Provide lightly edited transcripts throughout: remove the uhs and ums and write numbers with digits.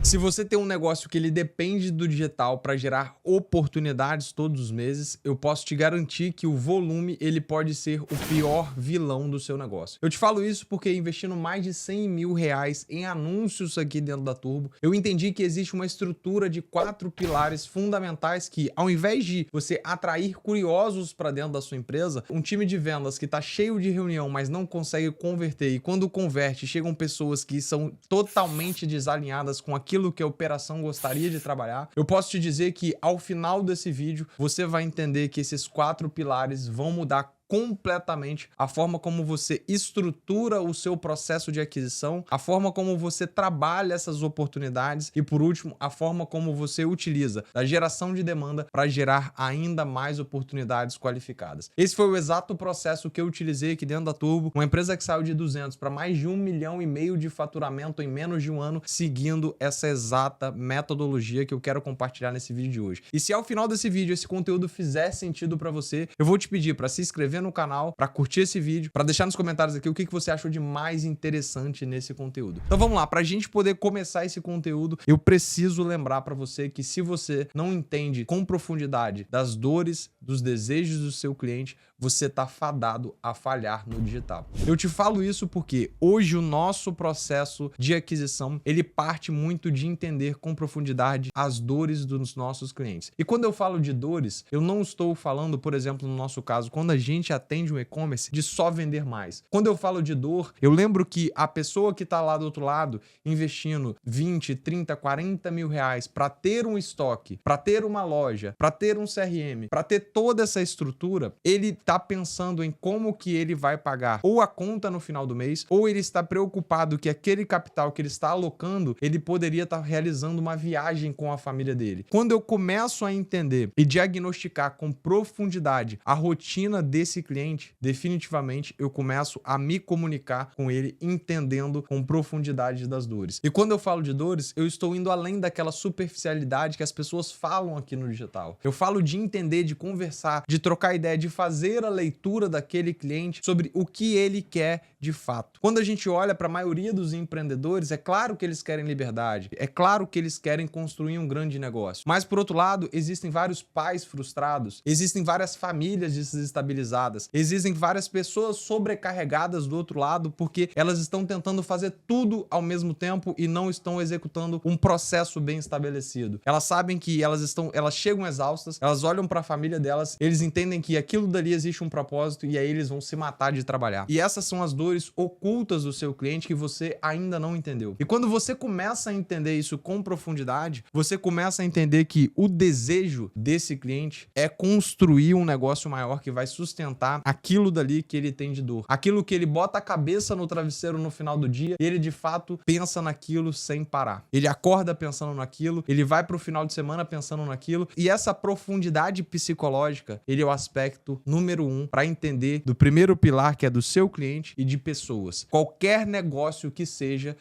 Se você tem um negócio que ele depende do digital para gerar oportunidades todos os meses, eu posso te garantir que o volume ele pode ser o pior vilão do seu negócio. Eu te falo isso porque investindo mais de 100 mil reais em anúncios aqui dentro da Turbo, eu entendi que existe uma estrutura de 4 pilares fundamentais que, ao invés de você atrair curiosos para dentro da sua empresa, um time de vendas que está cheio de reunião, mas não consegue converter, e quando converte, chegam pessoas que são totalmente desalinhadas com aquilo que a operação gostaria de trabalhar, eu posso te dizer que ao final desse vídeo, você vai entender que esses 4 pilares vão mudar completamente a forma como você estrutura o seu processo de aquisição, a forma como você trabalha essas oportunidades e, por último, a forma como você utiliza a geração de demanda para gerar ainda mais oportunidades qualificadas. Esse foi o exato processo que eu utilizei aqui dentro da Turbo, uma empresa que saiu de 200 para mais de 1,5 milhão de faturamento em menos de um ano, seguindo essa exata metodologia que eu quero compartilhar nesse vídeo de hoje. E se ao final desse vídeo esse conteúdo fizer sentido para você, eu vou te pedir para se inscrever no canal, para curtir esse vídeo, para deixar nos comentários aqui o que você achou de mais interessante nesse conteúdo. Então vamos lá, para a gente poder começar esse conteúdo, eu preciso lembrar para você que se você não entende com profundidade das dores, dos desejos do seu cliente, você tá fadado a falhar no digital. Eu te falo isso porque hoje o nosso processo de aquisição, ele parte muito de entender com profundidade as dores dos nossos clientes. E quando eu falo de dores, eu não estou falando, por exemplo, no nosso caso, quando a gente atende um e-commerce, de só vender mais. Quando eu falo de dor, eu lembro que a pessoa que tá lá do outro lado, investindo 20, 30, 40 mil reais para ter um estoque, para ter uma loja, para ter um CRM, para ter toda essa estrutura, ele tá pensando em como que ele vai pagar ou a conta no final do mês, ou ele está preocupado que aquele capital que ele está alocando, ele poderia estar realizando uma viagem com a família dele. Quando eu começo a entender e diagnosticar com profundidade a rotina desse cliente, definitivamente eu começo a me comunicar com ele entendendo com profundidade das dores. E quando eu falo de dores, eu estou indo além daquela superficialidade que as pessoas falam aqui no digital. Eu falo de entender, de conversar, de trocar ideia, de fazer a leitura daquele cliente sobre o que ele quer de fato. Quando a gente olha para a maioria dos empreendedores, é claro que eles querem liberdade, é claro que eles querem construir um grande negócio. Mas por outro lado, existem vários pais frustrados, existem várias famílias desestabilizadas, existem várias pessoas sobrecarregadas do outro lado porque elas estão tentando fazer tudo ao mesmo tempo e não estão executando um processo bem estabelecido. Elas sabem que elas chegam exaustas, elas olham para a família delas, eles entendem que aquilo dali existe um propósito e aí eles vão se matar de trabalhar. E essas são as dores ocultas do seu cliente que você ainda não entendeu. E quando você começa a entender isso com profundidade, você começa a entender que o desejo desse cliente é construir um negócio maior que vai sustentar aquilo dali que ele tem de dor. Aquilo que ele bota a cabeça no travesseiro no final do dia e ele de fato pensa naquilo sem parar. Ele acorda pensando naquilo, ele vai pro final de semana pensando naquilo, e essa profundidade psicológica, ele é o aspecto número 1 para entender do primeiro pilar, que é do seu cliente e de pessoas. Qualquer negócio que seja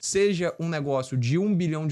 um negócio de $1 bilhão,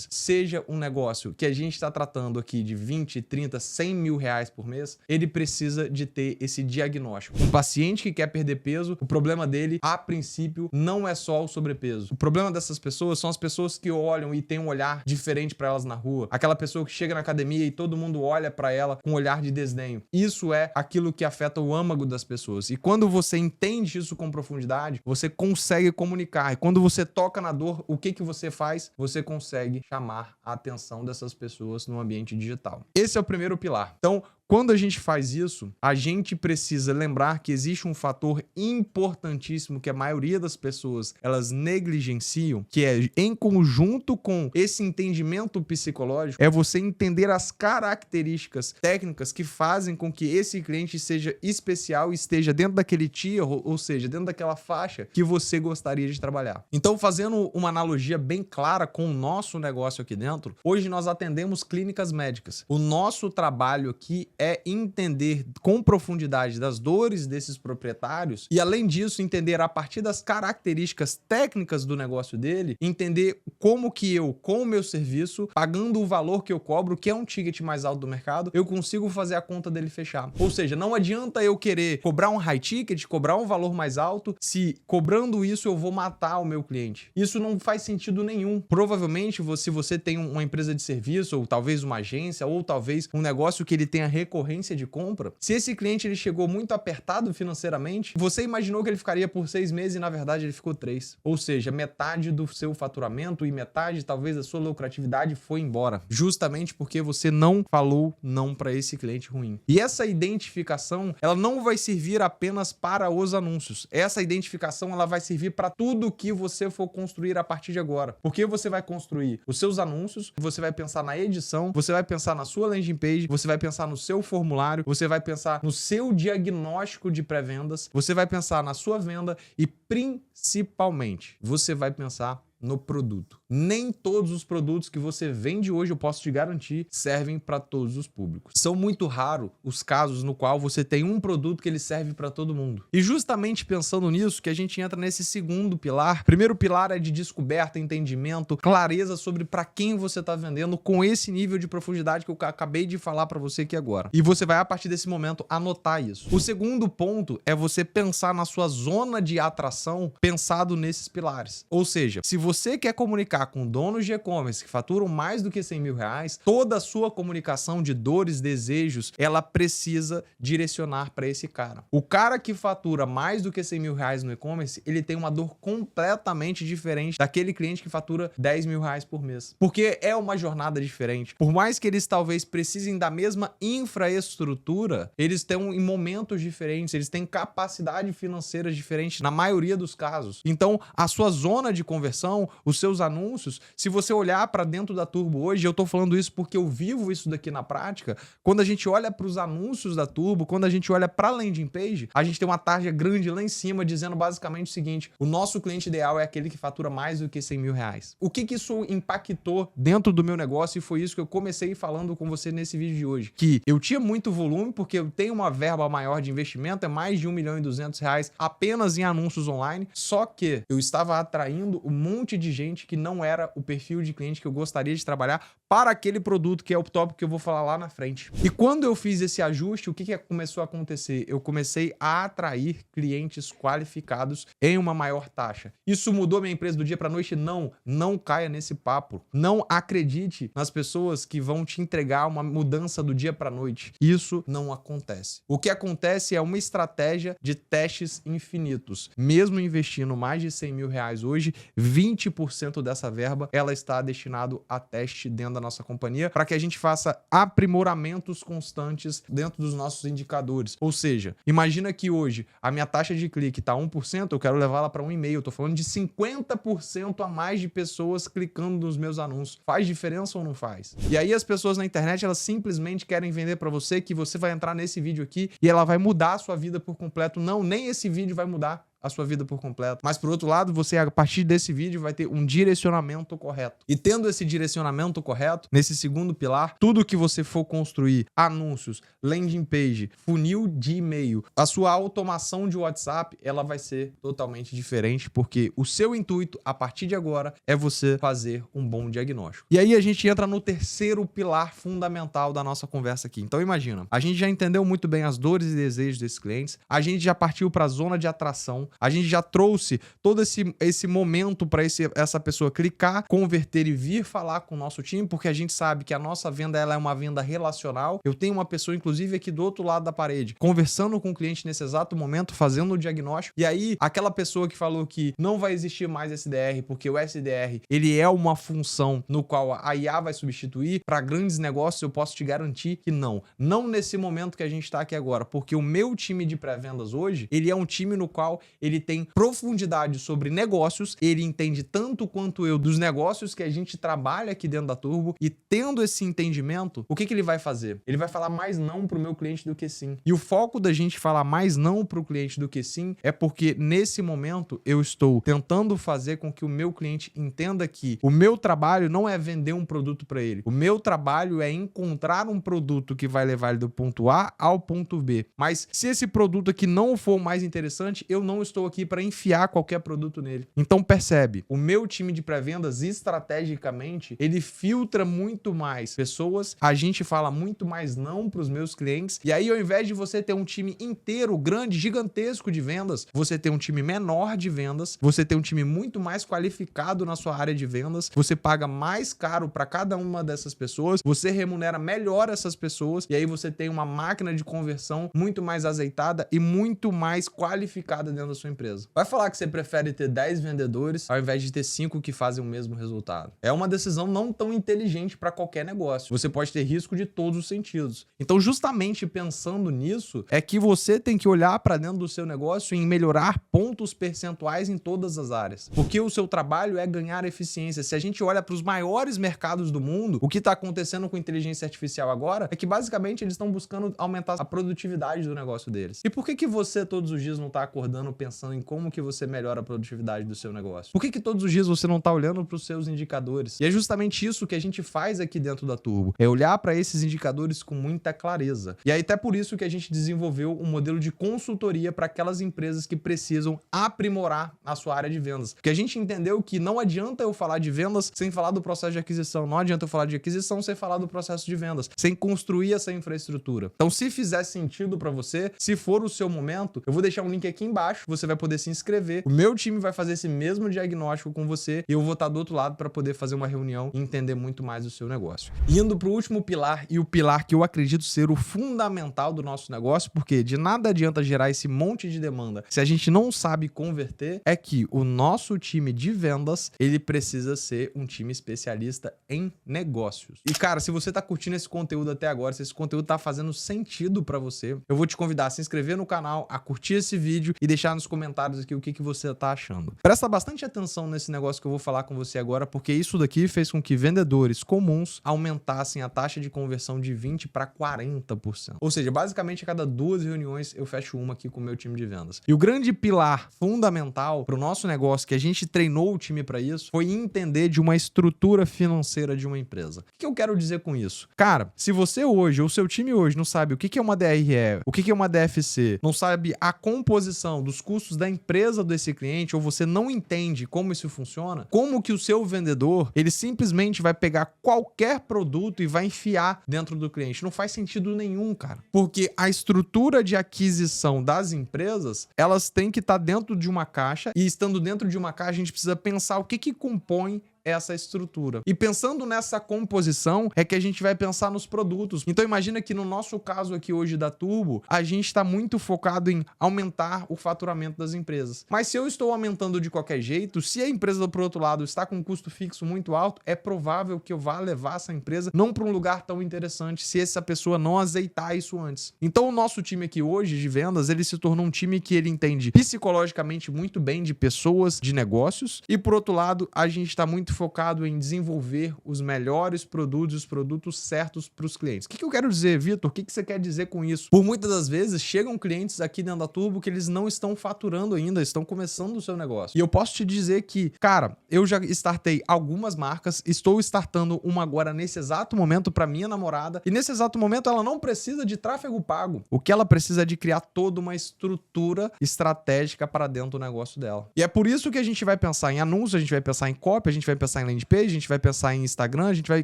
seja um negócio que a gente está tratando aqui de 20, 30, 100 mil reais por mês, ele precisa de ter esse diagnóstico. Um paciente que quer perder peso, o problema dele, a princípio, não é só o sobrepeso. O problema dessas pessoas são as pessoas que olham e têm um olhar diferente para elas na rua. Aquela pessoa que chega na academia e todo mundo olha para ela com um olhar de desdenho. Isso é aquilo que afeta o âmago das pessoas. E quando você entende isso com profundidade, você consegue comunicar. E quando você toca na dor, o que você faz? Você consegue chamar a atenção dessas pessoas no ambiente digital. Esse é o primeiro pilar. Então, quando a gente faz isso, a gente precisa lembrar que existe um fator importantíssimo que a maioria das pessoas elas negligenciam, que é em conjunto com esse entendimento psicológico, é você entender as características técnicas que fazem com que esse cliente seja especial e esteja dentro daquele tier, ou seja, dentro daquela faixa que você gostaria de trabalhar. Então, fazendo uma analogia bem clara com o nosso negócio aqui dentro, hoje nós atendemos clínicas médicas. O nosso trabalho aqui é entender com profundidade das dores desses proprietários e, além disso, entender a partir das características técnicas do negócio dele, entender como que eu, com o meu serviço, pagando o valor que eu cobro, que é um ticket mais alto do mercado, eu consigo fazer a conta dele fechar. Ou seja, não adianta eu querer cobrar um high ticket, cobrar um valor mais alto, se cobrando isso eu vou matar o meu cliente. Isso não faz sentido nenhum. Provavelmente, se você tem uma empresa de serviço, ou talvez uma agência, ou talvez um negócio que ele tenha recorrência de compra, se esse cliente ele chegou muito apertado financeiramente, você imaginou que ele ficaria por 6 meses e na verdade ele ficou 3. Ou seja, metade do seu faturamento e metade talvez da sua lucratividade foi embora, justamente porque você não falou não para esse cliente ruim. E essa identificação, ela não vai servir apenas para os anúncios. Essa identificação, ela vai servir para tudo que você for construir a partir de agora. Porque você vai construir os seus anúncios, você vai pensar na edição, você vai pensar na sua landing page, você vai pensar no seu formulário, você vai pensar no seu diagnóstico de pré-vendas, você vai pensar na sua venda e principalmente você vai pensar no produto. Nem todos os produtos que você vende hoje, eu posso te garantir, servem para todos os públicos. São muito raros os casos no qual você tem um produto que ele serve para todo mundo. E justamente pensando nisso que a gente entra nesse segundo pilar. Primeiro pilar é de descoberta, entendimento, clareza sobre para quem você está vendendo com esse nível de profundidade que eu acabei de falar para você aqui agora. E você vai, a partir desse momento, anotar isso. O segundo ponto é você pensar na sua zona de atração pensado nesses pilares. Ou seja, se você quer comunicar com donos de e-commerce que faturam mais do que 100 mil reais, toda a sua comunicação de dores, desejos, ela precisa direcionar para esse cara. O cara que fatura mais do que 100 mil reais no e-commerce, ele tem uma dor completamente diferente daquele cliente que fatura 10 mil reais por mês. Porque é uma jornada diferente. Por mais que eles talvez precisem da mesma infraestrutura, eles estão em momentos diferentes, eles têm capacidade financeira diferente na maioria dos casos. Então, a sua zona de conversão, os seus anúncios, se você olhar para dentro da Turbo hoje, eu tô falando isso porque eu vivo isso daqui na prática, quando a gente olha para os anúncios da Turbo, quando a gente olha para a landing page, a gente tem uma tarja grande lá em cima dizendo basicamente o seguinte: o nosso cliente ideal é aquele que fatura mais do que 100 mil reais. O que isso impactou dentro do meu negócio? E foi isso que eu comecei falando com você nesse vídeo de hoje, que eu tinha muito volume porque eu tenho uma verba maior de investimento, é mais de 1.200.000 reais apenas em anúncios online, só que eu estava atraindo um monte de gente que não era o perfil de cliente que eu gostaria de trabalhar para aquele produto, que é o tópico que eu vou falar lá na frente. E quando eu fiz esse ajuste, o que começou a acontecer? Eu comecei a atrair clientes qualificados em uma maior taxa. Isso mudou minha empresa do dia para a noite? Não, não caia nesse papo. Não acredite nas pessoas que vão te entregar uma mudança do dia para a noite. Isso não acontece. O que acontece é uma estratégia de testes infinitos. Mesmo investindo mais de 100 mil reais hoje, 20% dessa verba, ela está destinado a teste dentro da nossa companhia para que a gente faça aprimoramentos constantes dentro dos nossos indicadores. Ou seja, imagina que hoje a minha taxa de clique está 1%, eu quero levá-la para 1,5%. Eu tô falando de 50% a mais de pessoas clicando nos meus anúncios. Faz diferença ou não faz? E aí as pessoas na internet, elas simplesmente querem vender para você que você vai entrar nesse vídeo aqui e ela vai mudar a sua vida por completo. Não, nem esse vídeo vai mudar a sua vida por completo. Mas, por outro lado, você, a partir desse vídeo, vai ter um direcionamento correto. E tendo esse direcionamento correto, nesse segundo pilar, tudo que você for construir, anúncios, landing page, funil de e-mail, a sua automação de WhatsApp, ela vai ser totalmente diferente, porque o seu intuito, a partir de agora, é você fazer um bom diagnóstico. E aí a gente entra no terceiro pilar fundamental da nossa conversa aqui. Então, imagina, a gente já entendeu muito bem as dores e desejos desses clientes, a gente já partiu para a zona de atração, a gente já trouxe todo esse momento para essa pessoa clicar, converter e vir falar com o nosso time, porque a gente sabe que a nossa venda, ela é uma venda relacional. Eu tenho uma pessoa, inclusive, aqui do outro lado da parede, conversando com o cliente nesse exato momento, fazendo o diagnóstico. E aí, aquela pessoa que falou que não vai existir mais SDR, porque o SDR, ele é uma função no qual a IA vai substituir, para grandes negócios, eu posso te garantir que não. Não nesse momento que a gente está aqui agora, porque o meu time de pré-vendas hoje, ele é um time no qual ele tem profundidade sobre negócios, ele entende tanto quanto eu dos negócios que a gente trabalha aqui dentro da Turbo, e tendo esse entendimento, o que ele vai fazer? Ele vai falar mais não pro meu cliente do que sim. E o foco da gente falar mais não pro cliente do que sim é porque nesse momento eu estou tentando fazer com que o meu cliente entenda que o meu trabalho não é vender um produto para ele. O meu trabalho é encontrar um produto que vai levar ele do ponto A ao ponto B. Mas se esse produto aqui não for mais interessante, eu não estou aqui para enfiar qualquer produto nele. Então percebe, o meu time de pré-vendas estrategicamente, ele filtra muito mais pessoas, a gente fala muito mais não para os meus clientes, e aí ao invés de você ter um time inteiro, grande, gigantesco de vendas, você tem um time menor de vendas, você tem um time muito mais qualificado na sua área de vendas, você paga mais caro para cada uma dessas pessoas, você remunera melhor essas pessoas, e aí você tem uma máquina de conversão muito mais azeitada e muito mais qualificada dentro da sua empresa. Vai falar que você prefere ter 10 vendedores ao invés de ter 5 que fazem o mesmo resultado. É uma decisão não tão inteligente para qualquer negócio. Você pode ter risco de todos os sentidos. Então, justamente pensando nisso, é que você tem que olhar para dentro do seu negócio em melhorar pontos percentuais em todas as áreas. Porque o seu trabalho é ganhar eficiência. Se a gente olha para os maiores mercados do mundo, o que está acontecendo com inteligência artificial agora é que basicamente eles estão buscando aumentar a produtividade do negócio deles. E por que você todos os dias não está acordando pensando em como que você melhora a produtividade do seu negócio? Por que todos os dias você não está olhando para os seus indicadores? E é justamente isso que a gente faz aqui dentro da Turbo, é olhar para esses indicadores com muita clareza. E aí até por isso que a gente desenvolveu um modelo de consultoria para aquelas empresas que precisam aprimorar a sua área de vendas. Porque a gente entendeu que não adianta eu falar de vendas sem falar do processo de aquisição, não adianta eu falar de aquisição sem falar do processo de vendas, sem construir essa infraestrutura. Então, se fizer sentido para você, se for o seu momento, eu vou deixar um link aqui embaixo, você vai poder se inscrever, o meu time vai fazer esse mesmo diagnóstico com você e eu vou estar do outro lado para poder fazer uma reunião e entender muito mais o seu negócio. Indo para o último pilar, e o pilar que eu acredito ser o fundamental do nosso negócio, porque de nada adianta gerar esse monte de demanda se a gente não sabe converter, é que o nosso time de vendas, ele precisa ser um time especialista em negócios. E cara, se você tá curtindo esse conteúdo até agora, se esse conteúdo tá fazendo sentido para você, eu vou te convidar a se inscrever no canal, a curtir esse vídeo e deixar nos comentários aqui o que você tá achando. Presta bastante atenção nesse negócio que eu vou falar com você agora, porque isso daqui fez com que vendedores comuns aumentassem a taxa de conversão de 20% para 40%. Ou seja, basicamente a cada 2 reuniões eu fecho uma aqui com o meu time de vendas. E o grande pilar fundamental para o nosso negócio, que a gente treinou o time para isso, foi entender de uma estrutura financeira de uma empresa. O que eu quero dizer com isso? Cara, se você hoje, ou seu time hoje, não sabe o que é uma DRE, o que é uma DFC, não sabe a composição dos custos da empresa desse cliente, ou você não entende como isso funciona, como que o seu vendedor, ele simplesmente vai pegar qualquer produto e vai enfiar dentro do cliente? Não faz sentido nenhum, cara. Porque a estrutura de aquisição das empresas, elas têm que estar dentro de uma caixa, e estando dentro de uma caixa, a gente precisa pensar o que compõe essa estrutura. E pensando nessa composição, é que a gente vai pensar nos produtos. Então imagina que no nosso caso aqui hoje da Turbo, a gente está muito focado em aumentar o faturamento das empresas. Mas se eu estou aumentando de qualquer jeito, se a empresa, por outro lado, está com um custo fixo muito alto, é provável que eu vá levar essa empresa não para um lugar tão interessante se essa pessoa não azeitar isso antes. Então o nosso time aqui hoje de vendas, ele se tornou um time que ele entende psicologicamente muito bem de pessoas, de negócios, e por outro lado, a gente está muito focado em desenvolver os melhores produtos, os produtos certos para os clientes. O que eu quero dizer, Vitor? O que você quer dizer com isso? Por muitas das vezes, chegam clientes aqui dentro da Turbo que eles não estão faturando ainda, estão começando o seu negócio. E eu posso te dizer que, cara, eu já startei algumas marcas, estou startando uma agora nesse exato momento para minha namorada, e nesse exato momento ela não precisa de tráfego pago. O que ela precisa é de criar toda uma estrutura estratégica para dentro do negócio dela. E é por isso que a gente vai pensar em anúncio, a gente vai pensar em copy, a gente vai pensar em landing page, a gente vai pensar em Instagram, a gente vai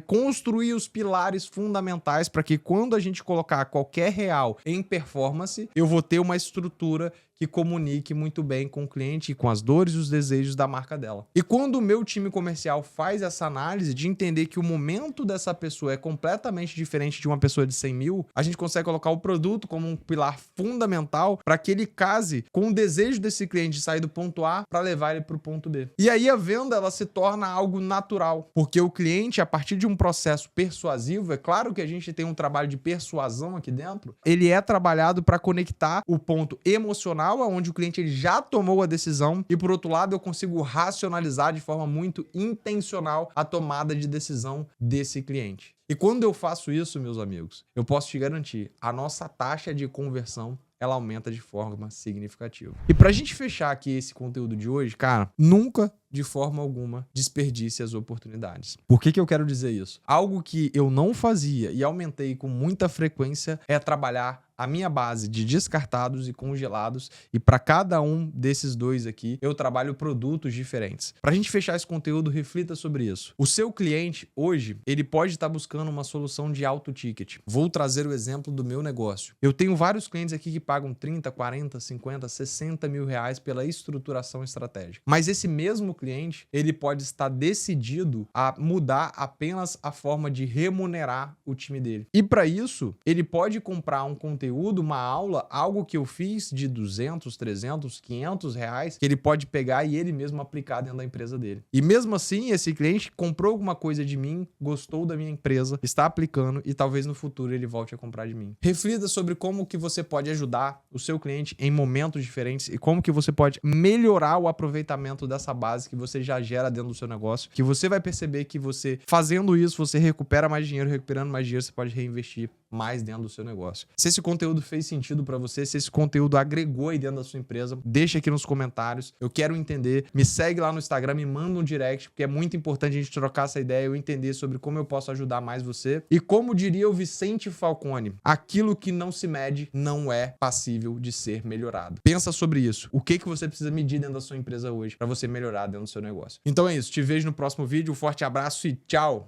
construir os pilares fundamentais para que quando a gente colocar qualquer real em performance, eu vou ter uma estrutura que comunique muito bem com o cliente e com as dores e os desejos da marca dela. E quando o meu time comercial faz essa análise de entender que o momento dessa pessoa é completamente diferente de uma pessoa de 100 mil, a gente consegue colocar o produto como um pilar fundamental para que ele case com o desejo desse cliente de sair do ponto A para levar ele para o ponto B. E aí a venda, ela se torna algo natural, porque o cliente, a partir de um processo persuasivo, é claro que a gente tem um trabalho de persuasão aqui dentro, ele é trabalhado para conectar o ponto emocional emocional, onde o cliente ele já tomou a decisão, e por outro lado eu consigo racionalizar de forma muito intencional a tomada de decisão desse cliente. E quando eu faço isso, meus amigos, eu posso te garantir, a nossa taxa de conversão ela aumenta de forma significativa. E pra gente fechar aqui esse conteúdo de hoje, cara, nunca de forma alguma desperdice as oportunidades. Por que eu quero dizer isso? Algo que eu não fazia e aumentei com muita frequência é trabalhar a minha base de descartados e congelados, e para cada um desses dois aqui, eu trabalho produtos diferentes. Para a gente fechar esse conteúdo, reflita sobre isso. O seu cliente, hoje, ele pode estar buscando uma solução de alto ticket. Vou trazer o exemplo do meu negócio. Eu tenho vários clientes aqui que pagam 30, 40, 50, 60 mil reais pela estruturação estratégica. Mas esse mesmo cliente, ele pode estar decidido a mudar apenas a forma de remunerar o time dele. E para isso, ele pode comprar um conteúdo, uma aula, algo que eu fiz de 200, 300, 500 reais, que ele pode pegar e ele mesmo aplicar dentro da empresa dele. E mesmo assim, esse cliente comprou alguma coisa de mim, gostou da minha empresa, está aplicando e talvez no futuro ele volte a comprar de mim. Reflita sobre como que você pode ajudar o seu cliente em momentos diferentes e como que você pode melhorar o aproveitamento dessa base que você já gera dentro do seu negócio, que você vai perceber que você, fazendo isso, você recupera mais dinheiro, recuperando mais dinheiro, você pode reinvestir mais dentro do seu negócio. Se esse conteúdo fez sentido para você, se esse conteúdo agregou aí dentro da sua empresa, deixa aqui nos comentários. Eu quero entender. Me segue lá no Instagram, me manda um direct, porque é muito importante a gente trocar essa ideia, eu entender sobre como eu posso ajudar mais você. E como diria o Vicente Falcone, aquilo que não se mede não é passível de ser melhorado. Pensa sobre isso. O que você precisa medir dentro da sua empresa hoje para você melhorar dentro do seu negócio. Então é isso. Te vejo no próximo vídeo. Um forte abraço e tchau!